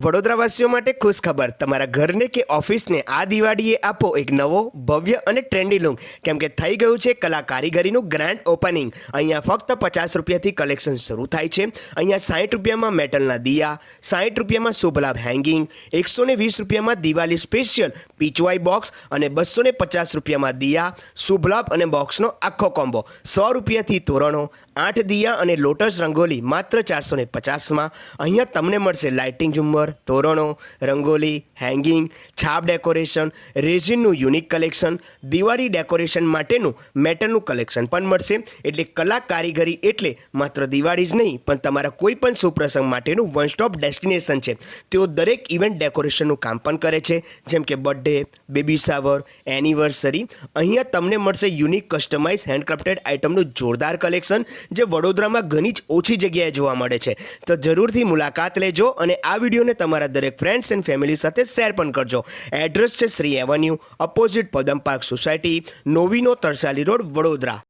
વડોદરાવાસીઓ માટે ખુશ ખબર, તમારા ઘરને કે ઓફિસને આ દિવાળીએ આપો એક નવો ભવ્ય અને ટ્રેન્ડી લુક, કેમ કે થઈ ગયું છે કલા કારીગરીનું ગ્રાન્ડ ઓપનિંગ. અહીંયા ફક્ત 50 રૂપિયાથી કલેક્શન શરૂ થાય છે. અહીંયા 60 રૂપિયામાં મેટલના દિયા, 60 રૂપિયામાં શુભલાભ હેંગિંગ, 120 રૂપિયામાં દિવાળી સ્પેશિયલ પીચવાઈ બોક્સ અને 250 રૂપિયામાં દિયા, શુભલાભ અને બોક્સનો આખો કોમ્બો, 100 રૂપિયાથી તોરણો, 8 દિયા અને લોટસ રંગોલી માત્ર 450માં. અહીંયા તમને મળશે લાઇટિંગ ઝુમ્મર, તોરણો, રંગોલી, હેંગિંગ, છાપ ડેકોરેશન, રેઝિનનું યુનિક કલેક્શન, દિવાળી ડેકોરેશન માટેનું મેટલનું કલેક્શન પણ મળશે. એટલે કલા કારીગરી એટલે માત્ર દિવાળી જ નહીં, પણ તમારા કોઈ પણ સુપ્રસંગ માટેનું વન સ્ટોપ ડેસ્ટિનેશન છે. તેઓ દરેક ઇવેન્ટ ડેકોરેશનનું કામ પણ કરે છે, જેમ કે બર્થડે, બેબી શાવર, એનિવર્સરી. અહીંયા તમને મળશે યુનિક કસ્ટમાઇઝ હેન્ડક્રાફ્ટેડ આઇટમનું જોરદાર કલેક્શન, જે વડોદરામાં ઘણી જ ઓછી જગ્યાએ જોવા મળે છે. તો જરૂરથી મુલાકાત લેજો અને આ વિડીયોને તમારા દરેક ફ્રેન્ડ્સ એન્ડ ફેમિલી સાથે શેર પણ કરજો. એડ્રેસ છે Shri Avenue, opposite Padam Park Society, Novino, Tarsali Road, Vadodara.